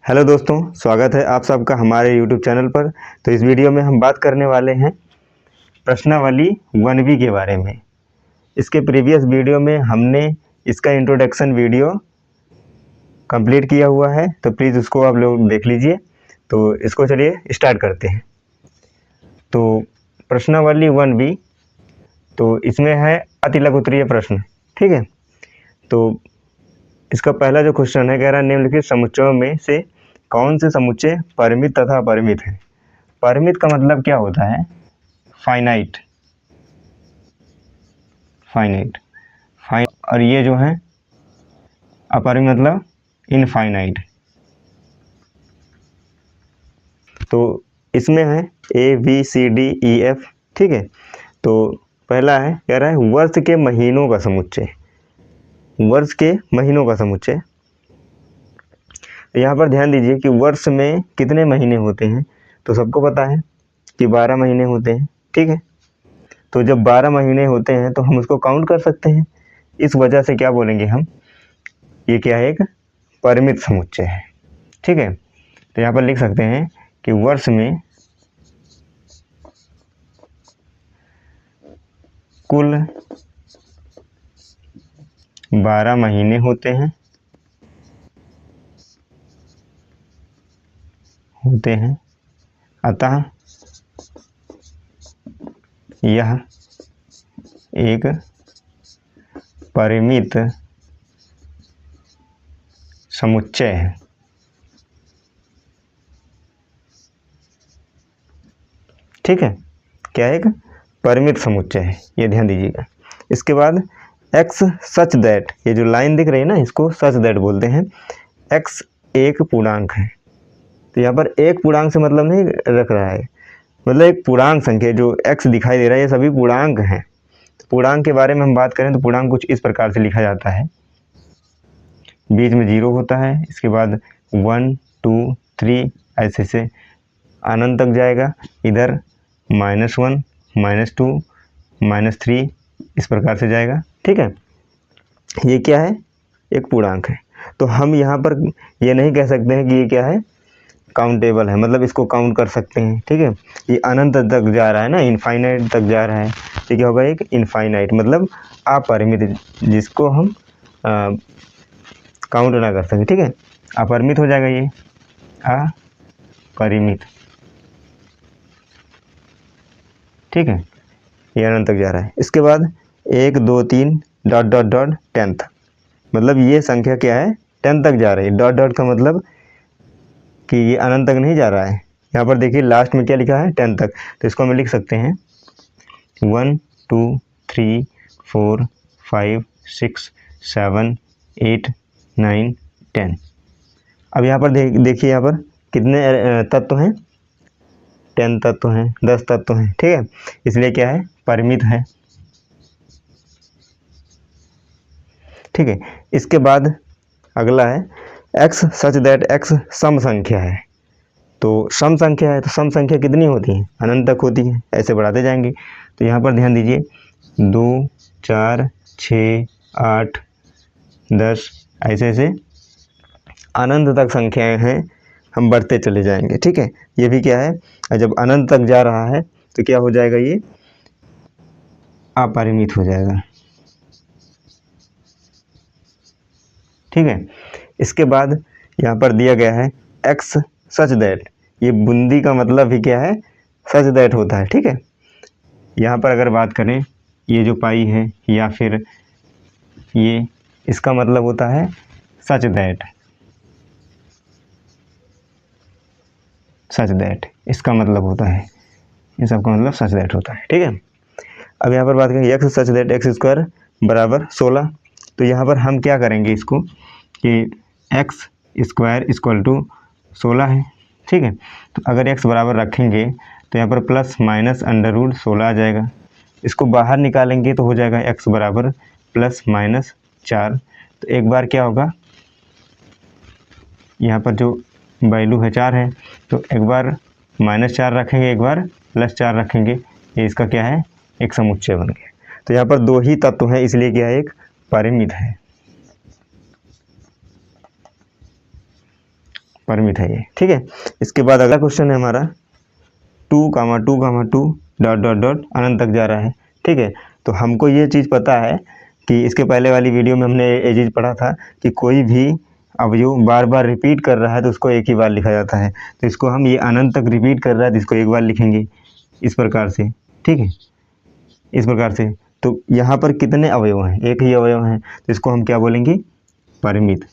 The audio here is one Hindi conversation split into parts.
हेलो दोस्तों, स्वागत है आप सबका हमारे यूट्यूब चैनल पर। तो इस वीडियो में हम बात करने वाले हैं प्रश्नावली 1B के बारे में। इसके प्रीवियस वीडियो में हमने इसका इंट्रोडक्शन वीडियो कंप्लीट किया हुआ है, तो प्लीज़ उसको आप लोग देख लीजिए। तो इसको चलिए स्टार्ट करते हैं। तो प्रश्नावली 1B, तो इसमें है अति लघु उत्तरीय प्रश्न। ठीक है, तो इसका पहला जो क्वेश्चन है, कह रहा है निम्नलिखित समुच्चयों में से कौन से समुच्चय परिमित तथा अपरिमित है। परिमित का मतलब क्या होता है? फाइनाइट, फाइनाइट, और ये जो है अपरिमित मतलब इनफाइनाइट। तो इसमें है ABCDEF। ठीक है, तो पहला है, कह रहा है वर्ष के महीनों का समुच्चय। वर्ष के महीनों का समुच्चय, यहाँ पर ध्यान दीजिए कि वर्ष में कितने महीने होते हैं। तो सबको पता है कि 12 महीने होते हैं। ठीक है, तो जब 12 महीने होते हैं तो हम उसको काउंट कर सकते हैं। इस वजह से क्या बोलेंगे हम, ये क्या है, एक परिमित समुच्चय है। ठीक है, तो यहाँ पर लिख सकते हैं कि वर्ष में कुल 12 महीने होते हैं, अतः यह एक परिमित समुच्चय है। ठीक है, क्या है, एक परिमित समुच्चय है, ये ध्यान दीजिएगा। इसके बाद x सच दैट, ये जो लाइन दिख रही है ना, इसको सच दैट बोलते हैं। x एक पूर्णांक है। तो यहाँ पर एक पूर्णांक से मतलब नहीं रख रहा है, मतलब एक पूर्णांक संख्या जो x दिखाई दे रहा है, ये सभी पूर्णांक हैं। तो पूर्णांक के बारे में हम बात करें तो पूर्णांक कुछ इस प्रकार से लिखा जाता है। बीच में 0 होता है, इसके बाद 1 2 3 ऐसे से अनंत तक जाएगा। इधर -1 -2 -3 इस प्रकार से जाएगा। ठीक है, ये क्या है, एक पूर्णांक है। तो हम यहाँ पर ये नहीं कह सकते हैं कि ये क्या है, काउंटेबल है, मतलब इसको काउंट कर सकते हैं। ठीक है, ये अनंत तक जा रहा है ना, इनफाइनाइट तक जा रहा है। तो क्या होगा, एक इनफाइनाइट मतलब अपरिमित, जिसको हम काउंट ना कर सकें। ठीक है, अपरिमित हो जाएगा, ये अपरिमित। ठीक है, ये अनंत तक जा रहा है। इसके बाद 1 2 3 डॉट डॉट डॉट 10th, मतलब ये संख्या क्या है, 10 तक जा रही है। डॉट डॉट का मतलब कि ये अनंत तक नहीं जा रहा है। यहाँ पर देखिए लास्ट में क्या लिखा है, 10 तक। तो इसको हम लिख सकते हैं 1 2 3 4 5 6 7 8 9 10। अब यहाँ पर देखिए यहाँ पर कितने तत्व हैं, 10 तत्व हैं, 10 तत्व हैं। ठीक है, इसलिए क्या है, परिमित है। ठीक है, इसके बाद अगला है x सच दैट x सम संख्या है। तो सम संख्या है, तो सम संख्या कितनी होती है, अनंत तक होती है। ऐसे बढ़ाते जाएंगे। तो यहाँ पर ध्यान दीजिए 2 4 6 8 10 ऐसे ऐसे अनंत तक संख्याएं हैं, हम बढ़ते चले जाएंगे। ठीक है, ये भी क्या है, जब अनंत तक जा रहा है तो क्या हो जाएगा, ये अपरिमित हो जाएगा। ठीक है, इसके बाद यहाँ पर दिया गया है x सच दैट, ये बूंदी का मतलब भी क्या है, सच दैट होता है। ठीक है, यहाँ पर अगर बात करें, ये जो पाई है या फिर ये, इसका मतलब होता है सच दैट, सच दैट इसका मतलब होता है, इन सब का मतलब सच दैट होता है। ठीक है, अब यहाँ पर बात करें x such that x square बराबर 16। तो यहाँ पर हम क्या करेंगे इसको कि x स्क्वायर इक्वल टू 16 है। ठीक है, तो अगर x बराबर रखेंगे तो यहाँ पर प्लस माइनस अंडर रूट 16 आ जाएगा। इसको बाहर निकालेंगे तो हो जाएगा x बराबर प्लस माइनस 4। तो एक बार क्या होगा, यहाँ पर जो वैल्यू है 4 है, तो एक बार -4 रखेंगे, एक बार +4 रखेंगे, ये इसका क्या है, एक समुच्चय बन गया। तो यहाँ पर 2 ही तत्व हैं, इसलिए क्या है, एक परिमित है। परिमित है ये, ठीक है। इसके बाद अगला क्वेश्चन है हमारा 2,2,2 डॉट डॉट डॉट अनंत तक जा रहा है, ठीक है। तो हमको ये चीज़ पता है कि इसके पहले वाली वीडियो में हमने ये चीज़ पढ़ा था कि कोई भी अवयव बार बार रिपीट कर रहा है तो उसको एक ही बार लिखा जाता है। तो इसको हम ये अनंत तक रिपीट कर रहा है तो इसको एक बार लिखेंगे इस प्रकार से, ठीक है, इस प्रकार से। तो यहाँ पर कितने अवयव हैं? एक ही अवयव हैं, तो इसको हम क्या बोलेंगे? परिमित।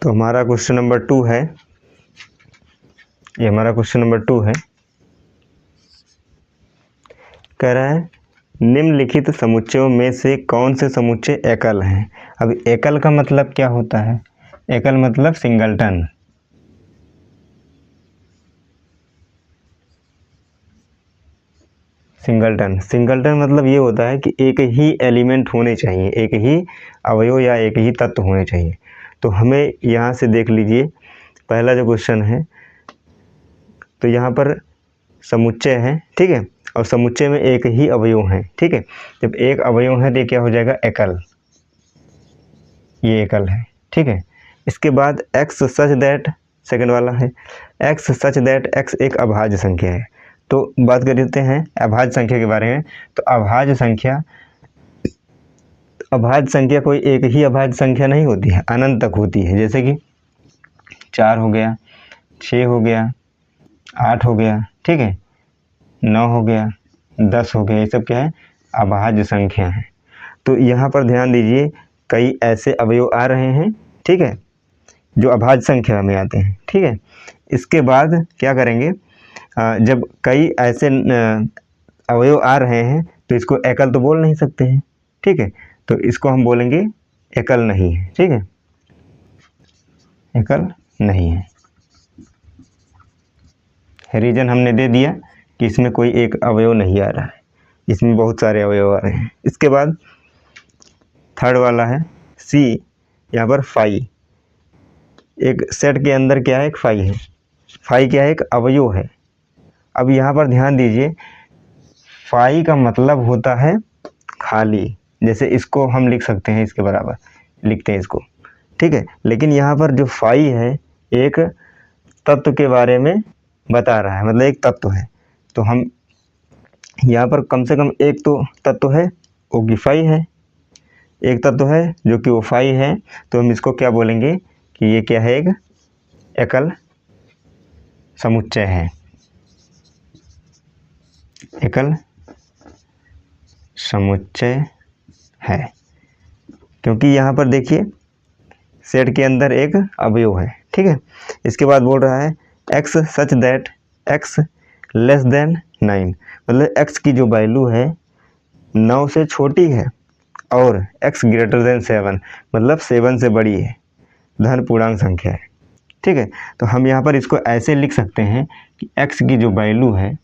तो हमारा क्वेश्चन नंबर 2 है, ये हमारा क्वेश्चन नंबर 2 है। कह रहा है निम्नलिखित समुच्चयों में से कौन से समुच्चय एकल हैं? अब एकल का मतलब क्या होता है? एकल मतलब सिंगलटन। सिंगलटन मतलब ये होता है कि एक ही एलिमेंट होने चाहिए, एक ही अवयव या एक ही तत्व होने चाहिए। तो हमें यहाँ से देख लीजिए पहला जो क्वेश्चन है, तो यहाँ पर समुच्चय है, ठीक है, और समुच्चय में एक ही अवयव है, ठीक है। जब एक अवयव है तो ये क्या हो जाएगा? एकल, ये एकल है, ठीक है। इसके बाद x सच दैट, सेकंड वाला है x सच दैट x एक अभाज्य संख्या है। तो बात कर लेते हैं अभाज्य संख्या के बारे में। तो अभाज्य संख्या कोई एक ही अभाज्य संख्या नहीं होती है, अनंत तक होती है। जैसे कि 4 हो गया, 6 हो गया, 8 हो गया, ठीक है, 9 हो गया, 10 हो गया, ये सब क्या है? अभाज्य संख्या है। तो यहाँ पर ध्यान दीजिए कई ऐसे अवयव आ रहे हैं, ठीक है, जो अभाज्य संख्या में आते हैं, ठीक है। इसके बाद क्या करेंगे? जब कई ऐसे अवयव आ रहे हैं तो इसको एकल तो बोल नहीं सकते हैं, ठीक है, तो इसको हम बोलेंगे एकल नहीं है, ठीक है, एकल नहीं है। रीजन हमने दे दिया कि इसमें कोई एक अवयव नहीं आ रहा है, इसमें बहुत सारे अवयव आ रहे हैं। इसके बाद थर्ड वाला है सी, यहाँ पर फाई। एक सेट के अंदर क्या है? एक फाई है। फाई क्या है? एक अवयव है। अब यहाँ पर ध्यान दीजिए फाई का मतलब होता है खाली। जैसे इसको हम लिख सकते हैं, इसके बराबर लिखते हैं इसको, ठीक है। लेकिन यहाँ पर जो फाई है एक तत्व के बारे में बता रहा है, मतलब एक तत्व है। तो हम यहाँ पर कम से कम एक तो तत्व है, वो कि फाई है, एक तत्व है जो कि वो फाई है। तो हम इसको क्या बोलेंगे कि ये क्या है? एक एकल समुच्चय है, एकल समुच्चय है, क्योंकि यहाँ पर देखिए सेट के अंदर एक अवयव है, ठीक है। इसके बाद बोल रहा है x such that x less than 9, मतलब x की जो वैल्यू है 9 से छोटी है और x ग्रेटर देन 7, मतलब 7 से बड़ी है, धन पूर्णांक संख्या है, ठीक है। तो हम यहाँ पर इसको ऐसे लिख सकते हैं कि x की जो वैल्यू है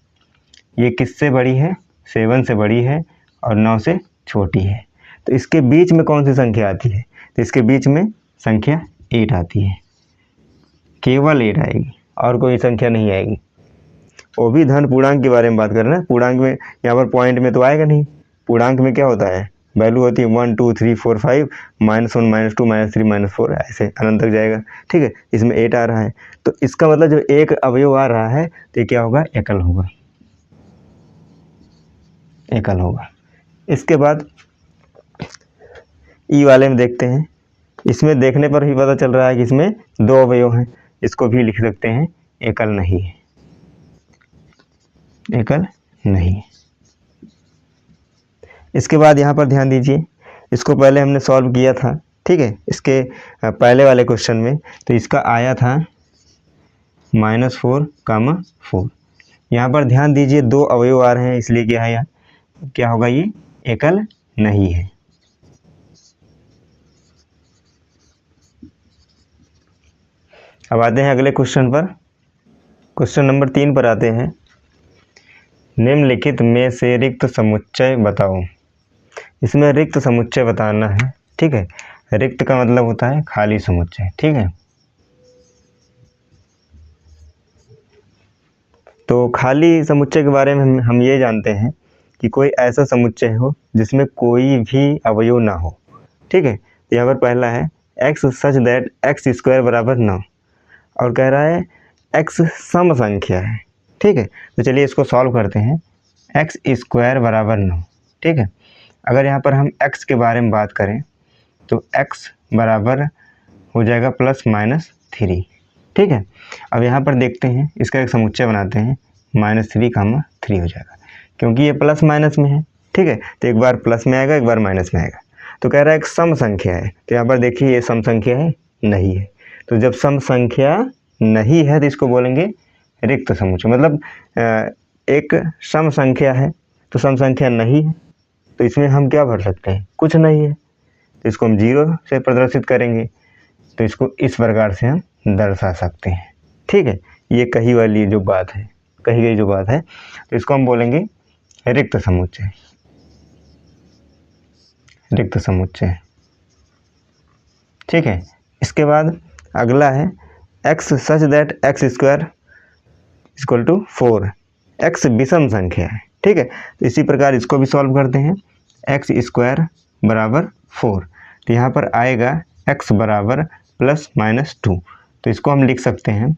ये किससे बड़ी है? 7 से बड़ी है और 9 से छोटी है। तो इसके बीच में कौन सी संख्या आती है? तो इसके बीच में संख्या 8 आती है, केवल 8 आएगी और कोई संख्या नहीं आएगी। वो भी धन पूर्णांक के बारे में बात कर रहे हैं। पूर्णांक में यहाँ पर पॉइंट में तो आएगा नहीं। पूर्णांक में क्या होता है? वैल्यू होती है 1 2 3 4 5 -1 -2 -3 -4, ऐसे अनंत तक जाएगा, ठीक है। इसमें 8 आ रहा है, तो इसका मतलब जो एक अवयव आ रहा है तो ये क्या होगा? एकल होगा, एकल होगा। इसके बाद ई वाले में देखते हैं। इसमें देखने पर भी पता चल रहा है कि इसमें 2 अवयव हैं, इसको भी लिख सकते हैं एकल नहीं है, एकल नहीं। इसके बाद यहाँ पर ध्यान दीजिए, इसको पहले हमने सॉल्व किया था, ठीक है, इसके पहले वाले क्वेश्चन में। तो इसका आया था -4, यहाँ पर ध्यान दीजिए 2 अवयव आ रहे हैं, इसलिए क्या है यहाँ, क्या होगा? ये एकल नहीं है। अब आते हैं अगले क्वेश्चन पर। क्वेश्चन नंबर 3 पर आते हैं। निम्नलिखित में से रिक्त समुच्चय बताओ। इसमें रिक्त समुच्चय बताना है, ठीक है। रिक्त का मतलब होता है खाली समुच्चय, ठीक है। तो खाली समुच्चय के बारे में हम ये जानते हैं कि कोई ऐसा समुच्चय हो जिसमें कोई भी अवयव ना हो, ठीक है। तो यहाँ पर पहला है x such that x square बराबर 9 और कह रहा है एक्स सम संख्या है। ठीक है, तो चलिए इसको सॉल्व करते हैं। एक्स स्क्वायर बराबर 9। ठीक है, अगर यहाँ पर हम एक्स के बारे में बात करें तो एक्स बराबर हो जाएगा +-3। ठीक है, अब यहाँ पर देखते हैं, इसका एक समुच्चय बनाते हैं, -3, हो जाएगा क्योंकि ये प्लस माइनस में है। ठीक है, तो एक बार प्लस में आएगा, एक बार माइनस में आएगा। तो कह रहा है एक सम संख्या है, तो यहाँ पर देखिए ये सम संख्या है, नहीं है। तो जब सम संख्या नहीं है तो इसको बोलेंगे रिक्त समुच्चय। मतलब एक सम संख्या है तो सम संख्या नहीं है, तो इसमें हम क्या भर सकते हैं, कुछ नहीं है, तो इसको हम 0 से प्रदर्शित करेंगे। तो इसको इस प्रकार से हम दर्शा सकते हैं। ठीक है, ये कही वाली जो बात है, कही गई जो बात है, तो इसको हम बोलेंगे रिक्त समुच्चय, रिक्त समुच्चय। ठीक है, इसके बाद अगला है x such that x square equal to 4। X विषम संख्या है। ठीक है, तो इसी प्रकार इसको भी सॉल्व करते हैं। एक्स स्क्वायर बराबर 4, तो यहाँ पर आएगा एक्स बराबर +-2, तो इसको हम लिख सकते हैं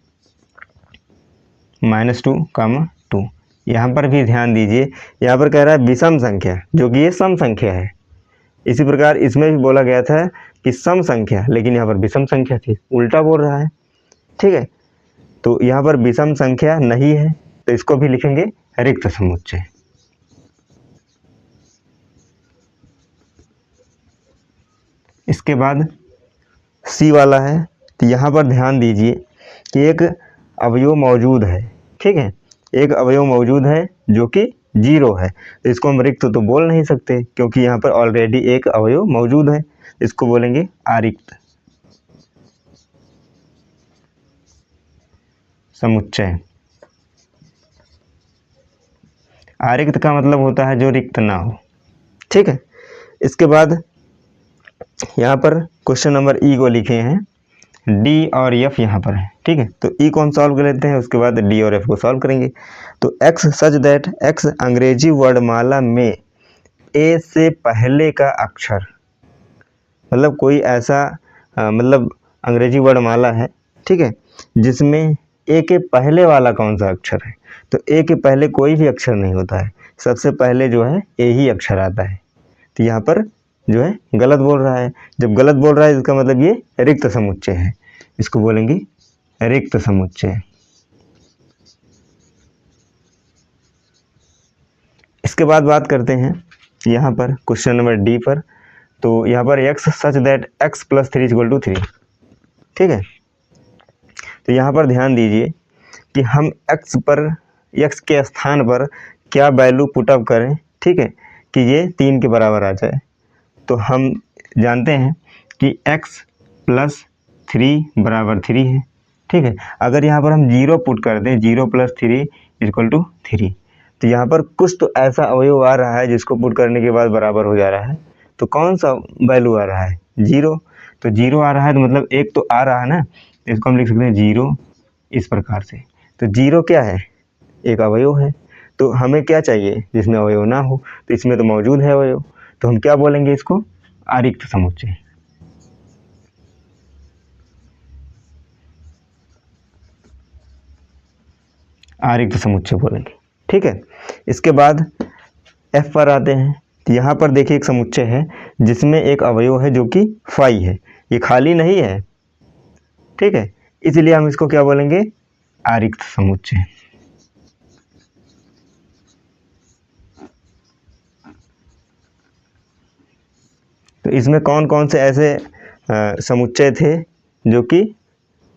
-2, यहाँ पर भी ध्यान दीजिए, यहाँ पर कह रहा है विषम संख्या, जो कि ये सम संख्या है। इसी प्रकार इसमें भी बोला गया था कि सम संख्या, लेकिन यहाँ पर विषम संख्या थी, उल्टा बोल रहा है। ठीक है, तो यहाँ पर विषम संख्या नहीं है, तो इसको भी लिखेंगे रिक्त समुच्चय। इसके बाद सी वाला है, तो यहाँ पर ध्यान दीजिए कि एक अवयव मौजूद है। ठीक है, एक अवयव मौजूद है जो कि 0 है, तो इसको हम रिक्त तो बोल नहीं सकते क्योंकि यहाँ पर ऑलरेडी एक अवयव मौजूद है, इसको बोलेंगे आरिक्त समुच्चय। आरिक्त का मतलब होता है जो रिक्त ना हो। ठीक है, इसके बाद यहाँ पर क्वेश्चन नंबर ई को लिखे हैं, डी और एफ यहाँ पर है। ठीक है, तो ई को हम सॉल्व कर लेते हैं, उसके बाद डी और एफ को सॉल्व करेंगे। तो एक्स सच दैट एक्स अंग्रेजी वर्णमाला में ए से पहले का अक्षर, मतलब कोई ऐसा मतलब अंग्रेजी वर्णमाला है। ठीक है, जिसमें ए के पहले वाला कौन सा अक्षर है, तो ए के पहले कोई भी अक्षर नहीं होता है, सबसे पहले जो है ए ही अक्षर आता है। तो यहाँ पर जो है गलत बोल रहा है। जब गलत बोल रहा है इसका मतलब ये रिक्त समुच्चय है, इसको बोलेंगे रिक्त समुच्चय। इसके बाद बात करते हैं यहाँ पर क्वेश्चन नंबर डी पर। तो यहाँ पर एक्स सच दैट एक्स +3 = 3। ठीक है, तो यहाँ पर ध्यान दीजिए कि हम एक्स के स्थान पर क्या वैल्यू पुटअप करें। ठीक है, कि ये 3 के बराबर आ जाए। तो हम जानते हैं कि x + 3 = 3 है। ठीक है, अगर यहाँ पर हम 0 पुट कर दें, 0 + 3 = 3, तो यहाँ पर कुछ तो ऐसा अवयव आ रहा है जिसको पुट करने के बाद बराबर हो जा रहा है। तो कौन सा वैल्यू आ रहा है, 0। तो 0 आ रहा है, तो मतलब एक तो आ रहा है ना, इसको हम लिख सकते हैं 0 इस प्रकार से। तो 0 क्या है, एक अवयव है। तो हमें क्या चाहिए जिसमें अवयव ना हो, तो इसमें तो मौजूद है अवयव, तो हम क्या बोलेंगे इसको, आरिक्त समुच्चय। आरिक्त समुच्चय बोलेंगे। ठीक है, इसके बाद एफ पर आते हैं। तो यहाँ पर देखिए एक समुच्चय है जिसमें एक अवयव है जो कि 5 है, ये खाली नहीं है। ठीक है, इसलिए हम इसको क्या बोलेंगे, आरिक्त समुच्चय। तो इसमें कौन कौन से ऐसे समुच्चय थे जो कि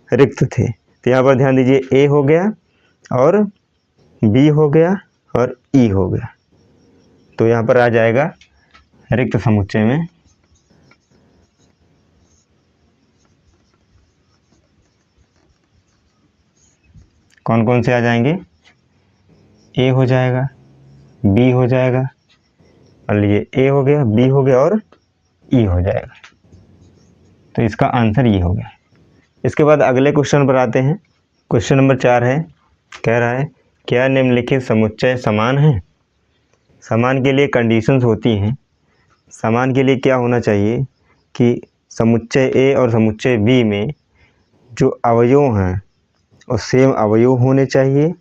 रिक्त थे, तो यहाँ पर ध्यान दीजिए, ए हो गया और बी हो गया और ई हो गया। तो यहाँ पर आ जाएगा रिक्त समुच्चय में कौन कौन से आ जाएंगे, ए हो जाएगा, बी हो जाएगा, और ये ए हो गया, बी हो गया और ई हो जाएगा। तो इसका आंसर ये हो गया। इसके बाद अगले क्वेश्चन पर आते हैं। क्वेश्चन नंबर 4 है, कह रहा है क्या निम्नलिखित समुच्चय समान है। समान के लिए कंडीशंस होती हैं। समान के लिए क्या होना चाहिए कि समुच्चय ए और समुच्चय बी में जो अवयव हैं वो सेम अवयव होने चाहिए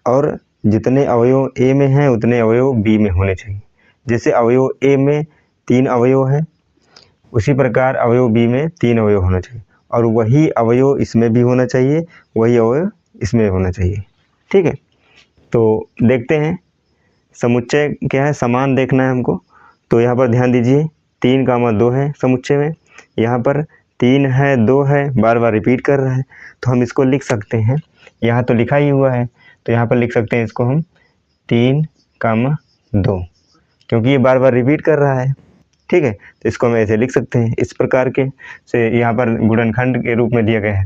और जितने अवयव ए में हैं उतने अवयव बी में होने चाहिए। जैसे अवयव ए में 3 अवयव हैं, उसी प्रकार अवयव बी में 3 अवयव होना चाहिए और वही अवयव इसमें भी होना चाहिए, वही अवयव इसमें होना चाहिए। ठीक है, तो देखते हैं समुच्चय क्या है, समान देखना है हमको। तो यहाँ पर ध्यान दीजिए 3, 2 है समुच्चय में, यहाँ पर 3 है 2 है, बार बार रिपीट कर रहा है, तो हम इसको लिख सकते हैं, यहाँ तो लिखा ही हुआ है तो यहाँ पर लिख सकते हैं इसको हम 3, 2, क्योंकि ये बार बार रिपीट कर रहा है। ठीक है, तो इसको हम ऐसे लिख सकते हैं, इस प्रकार के से यहाँ पर गुणनखंड के रूप में दिया गया है।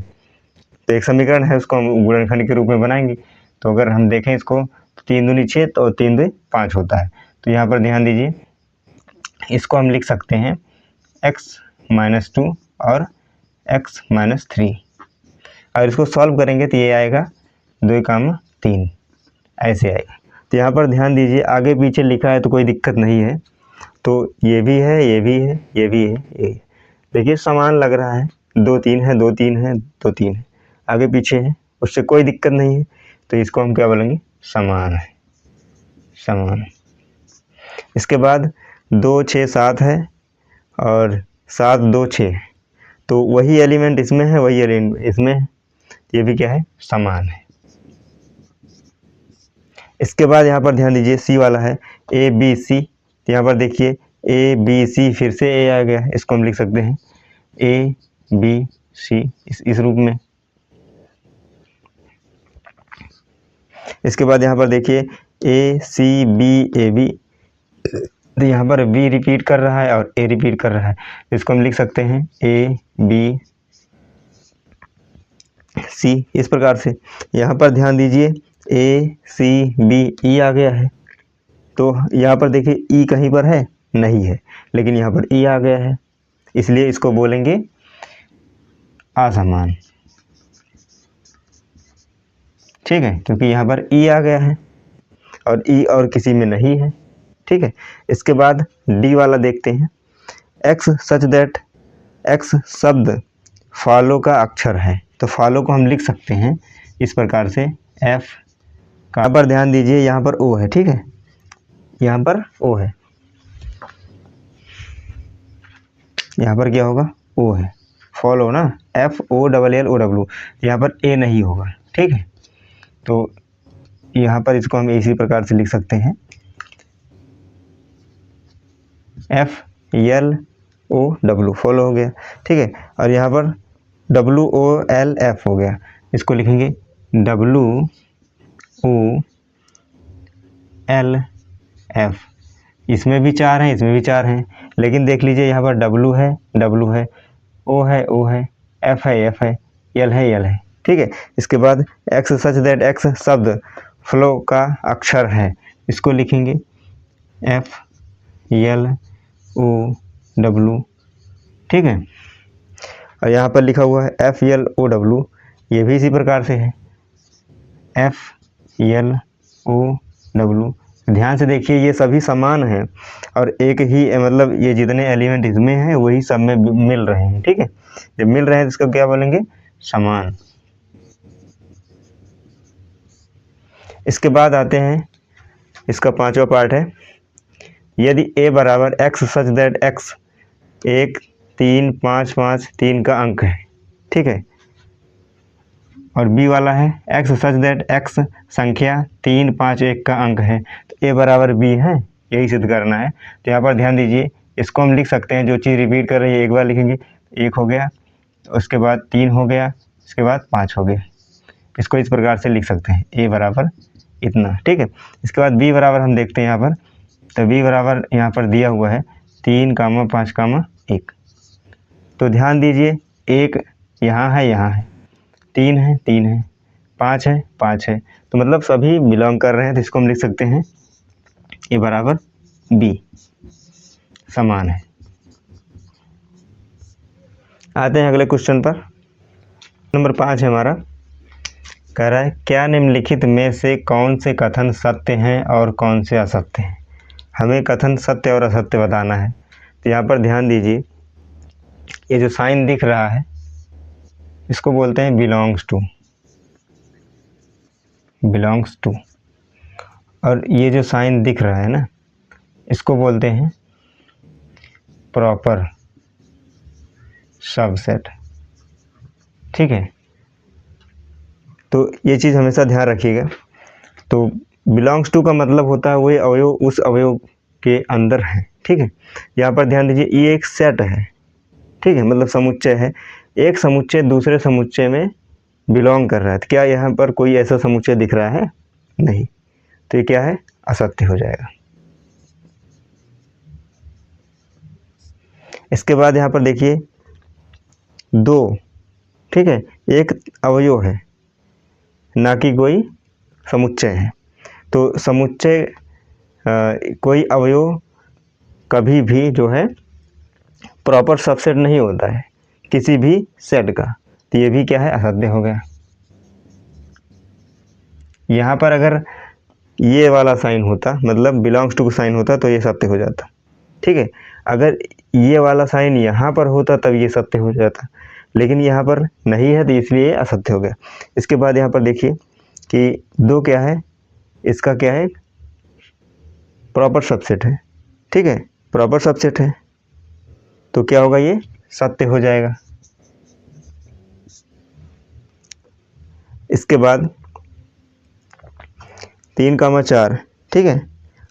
तो एक समीकरण है उसको हम गुणनखंड के रूप में बनाएंगे। तो अगर हम देखें इसको 3 दूनी 6 और 3 2 5 होता है। तो यहाँ पर ध्यान दीजिए इसको हम लिख सकते हैं x-2 और x-3। अगर इसको सॉल्व करेंगे तो ये आएगा 2, 3 ऐसे आएगा। तो यहाँ पर ध्यान दीजिए आगे पीछे लिखा है तो कोई दिक्कत नहीं है, तो ये भी है, ये भी है, ये भी है, ये देखिए समान लग रहा है, 2 3 है, 2 3 है, 2 3 है, आगे पीछे है, उससे कोई दिक्कत नहीं है। तो इसको हम क्या बोलेंगे, समान है, समान। इसके बाद 2 6 7 है और 7 2 6, तो वही एलिमेंट इसमें है, वही एलिमेंट इसमें है, ये भी क्या है, समान है। इसके बाद यहाँ पर ध्यान दीजिए सी वाला है ए बी सी, तो यहाँ पर देखिए ए बी सी फिर से ए आ गया, इसको हम लिख सकते हैं ए बी सी इस रूप में। इसके बाद यहाँ पर देखिए ए सी बी ए बी, तो यहाँ पर बी रिपीट कर रहा है और ए रिपीट कर रहा है, इसको हम लिख सकते हैं ए बी सी इस प्रकार से। यहाँ पर ध्यान दीजिए ए सी बी ई आ गया है, तो यहाँ पर देखिए ई कहीं पर है नहीं है, लेकिन यहाँ पर ई आ गया है, इसलिए इसको बोलेंगे असमान। ठीक है, क्योंकि यहाँ पर ई आ गया है और ई और किसी में नहीं है। ठीक है, इसके बाद डी वाला देखते हैं, एक्स सच दैट, एक्स शब्द फॉलो का अक्षर है, तो फॉलो को हम लिख सकते हैं इस प्रकार से एफ का। यहाँ पर ध्यान दीजिए यहाँ पर ओ है, ठीक है, यहाँ पर ओ है, यहाँ पर क्या होगा, ओ है, फॉलो ना, FOLLOW, यहाँ पर ए नहीं होगा। ठीक है, तो यहाँ पर इसको हम इसी प्रकार से लिख सकते हैं FLOW, फॉलो हो गया। ठीक है, और यहाँ पर WOLF हो गया, इसको लिखेंगे WOLF। इसमें भी 4 हैं, इसमें भी 4 हैं, लेकिन देख लीजिए यहाँ पर W है, W है, O है, O है, F है, F है, L है, L है। ठीक है, इसके बाद एक्स सच दैट, एक्स शब्द फ्लो का अक्षर है, इसको लिखेंगे FLOW। ठीक है, और यहाँ पर लिखा हुआ है FLOW, ये भी इसी प्रकार से है FLOW। ध्यान से देखिए ये सभी समान हैं और एक ही मतलब ये जितने एलिमेंट इसमें हैं वही सब में मिल रहे हैं। ठीक है, जब मिल रहे हैं तो इसको क्या बोलेंगे, समान। इसके बाद आते हैं, इसका 5वां पार्ट है, यदि a बराबर x सच दैट x 1 3 5 5 3 का अंक है। ठीक है, और b वाला है x सच दैट x संख्या 3 5 1 का अंक है, तो a बराबर b है, यही सिद्ध करना है। तो यहाँ पर ध्यान दीजिए इसको हम लिख सकते हैं, जो चीज़ रिपीट कर रही है एक बार लिखेंगे, 1 हो गया, उसके बाद 3 हो गया, इसके बाद 5 हो गया, इसको इस प्रकार से लिख सकते हैं a बराबर इतना। ठीक है, इसके बाद b बराबर हम देखते हैं यहाँ पर, तो b बराबर यहाँ पर दिया हुआ है 3, 5, 1। तो ध्यान दीजिए 1 यहाँ है, यहाँ है, 3 है, 3 है, 5 है, 5 है, तो मतलब सभी बिलोंग कर रहे हैं, तो इसको हम लिख सकते हैं a बराबर b, समान है। आते हैं अगले क्वेश्चन पर, नंबर 5 है हमारा, कह रहा है क्या निम्नलिखित में से कौन से कथन सत्य हैं और कौन से असत्य हैं। हमें कथन सत्य और असत्य बताना है। तो यहाँ पर ध्यान दीजिए ये जो साइन दिख रहा है इसको बोलते हैं बिलोंग्स टू, और ये जो साइन दिख रहा है ना इसको बोलते हैं प्रॉपर सबसेट। ठीक है, तो ये चीज़ हमेशा ध्यान रखिएगा। तो बिलोंग्स टू का मतलब होता है वही अवयव उस अवयव के अंदर है। ठीक है, यहाँ पर ध्यान दीजिए ये एक सेट है। ठीक है, मतलब समुच्चय है, एक समुच्चय दूसरे समुच्चय में बिलोंग कर रहा है। तो क्या यहाँ पर कोई ऐसा समुच्चय दिख रहा है? नहीं, तो ये क्या है? असत्य हो जाएगा। इसके बाद यहाँ पर देखिए दो, ठीक है, एक अवयव है ना कि कोई समुच्चय है। तो समुच्चय कोई अवयव कभी भी जो है प्रॉपर सबसेट नहीं होता है किसी भी सेट का। तो ये भी क्या है? असत्य हो गया। यहाँ पर अगर ये वाला साइन होता, मतलब बिलोंग्स टू का साइन होता, तो ये सत्य हो जाता। ठीक है, अगर ये वाला साइन यहाँ पर होता तब ये सत्य हो जाता, लेकिन यहाँ पर नहीं है तो इसलिए असत्य हो गया। इसके बाद यहाँ पर देखिए कि दो क्या है, इसका क्या है? प्रॉपर सबसेट है। ठीक है, प्रॉपर सबसेट है तो क्या होगा? ये सत्य हो जाएगा। इसके बाद 3,4, ठीक है,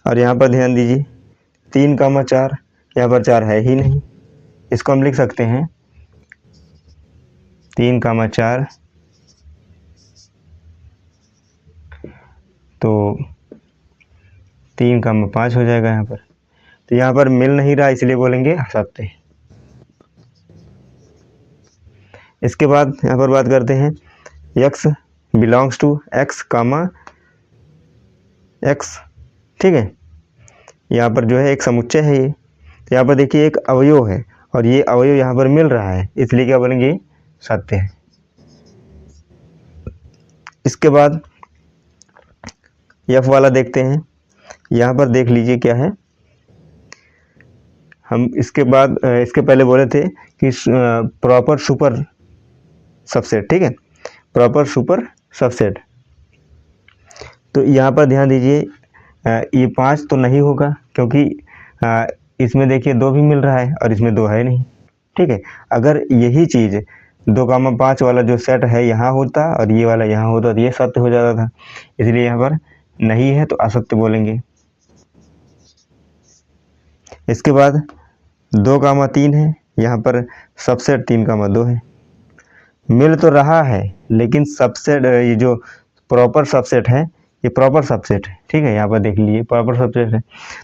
और यहाँ पर ध्यान दीजिए 3,4, यहाँ पर 4 है ही नहीं। इसको हम लिख सकते हैं 3,4, तो 3,5 हो जाएगा यहाँ पर। तो यहाँ पर मिल नहीं रहा इसलिए बोलेंगे असत्य। इसके बाद यहाँ पर बात करते हैं x belongs to x, x। ठीक है, यहाँ पर जो है एक समुच्चय है ये। तो यहाँ पर देखिए एक अवयव है और ये अवयव यहाँ पर मिल रहा है, इसलिए क्या बोलेंगे? सत्य है। इसके बाद f वाला देखते हैं। यहाँ पर देख लीजिए क्या है। हम इसके बाद इसके पहले बोले थे कि प्रॉपर सुपर सबसेट। ठीक है, प्रॉपर सुपर सबसेट। तो यहाँ पर ध्यान दीजिए ये 5 तो नहीं होगा, क्योंकि इसमें देखिए 2 भी मिल रहा है और इसमें 2 है नहीं। ठीक है, अगर यही चीज़ 2,5 वाला जो सेट है यहाँ होता और ये वाला यहाँ होता तो ये सत्य हो जाता था, इसलिए यहाँ पर नहीं है तो असत्य बोलेंगे। इसके बाद 2,3 है, यहाँ पर सबसेट 3,2 है। मिल तो रहा है लेकिन सबसेट, ये जो प्रॉपर सबसेट है ये प्रॉपर सबसेट है। ठीक है, यहाँ पर देख लीजिए प्रॉपर सबसेट है।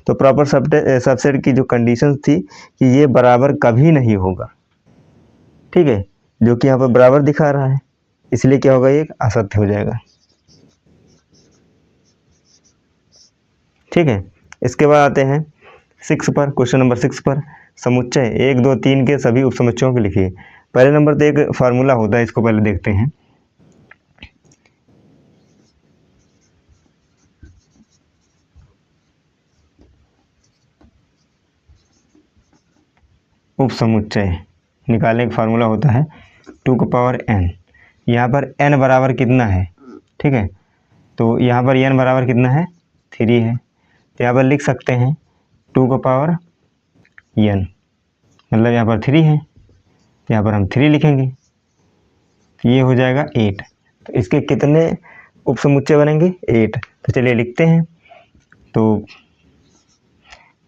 तो प्रॉपर सबसेट की जो कंडीशन थी कि ये बराबर कभी नहीं होगा। ठीक है, जो कि यहाँ पर बराबर दिखा रहा है, इसलिए क्या होगा? ये असत्य हो जाएगा। ठीक है, इसके बाद आते हैं 6 पर, क्वेश्चन नंबर 6 पर। समुच्चय 1, 2, 3 के सभी उपसमुच्चयों को लिखिए। पहले नंबर तो एक फार्मूला होता है, इसको पहले देखते हैं। उपसमुच्चय निकालने का फार्मूला होता है 2 की पावर n। यहाँ पर n बराबर कितना है? ठीक है, तो यहाँ पर n बराबर कितना है? 3 है। तो यहाँ पर लिख सकते हैं 2 की पावर n, मतलब यहाँ पर 3 है, तो यहाँ पर हम 3 लिखेंगे, ये हो जाएगा 8। तो इसके कितने उपसमुच्चय बनेंगे? 8। तो चलिए लिखते हैं। तो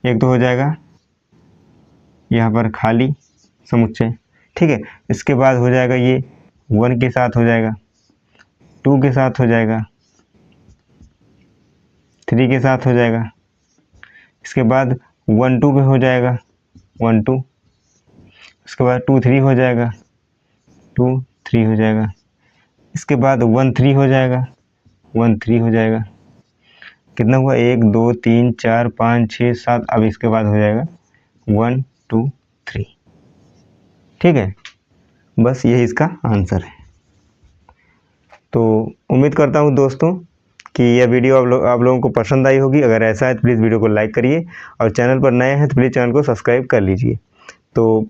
एक तो हो जाएगा यहाँ पर खाली समुच्चय। ठीक है, इसके बाद हो जाएगा ये 1 के साथ हो जाएगा, 2 के साथ हो जाएगा, 3 के साथ हो जाएगा। इसके बाद 1, 2 पे हो जाएगा 1, 2। इसके बाद 2, 3 हो जाएगा, 2, 3 हो जाएगा। इसके बाद 1, 3 हो जाएगा, 1, 3 हो जाएगा। कितना हुआ? 1, 2, 3, 4, 5, 6, 7। अब इसके बाद हो जाएगा 1, 2, 3। ठीक है, बस यही इसका आंसर है। तो उम्मीद करता हूँ दोस्तों कि यह वीडियो आप लोगों को पसंद आई होगी। अगर ऐसा है तो प्लीज़ वीडियो को लाइक करिए और चैनल पर नए हैं तो प्लीज़ चैनल को सब्सक्राइब कर लीजिए। तो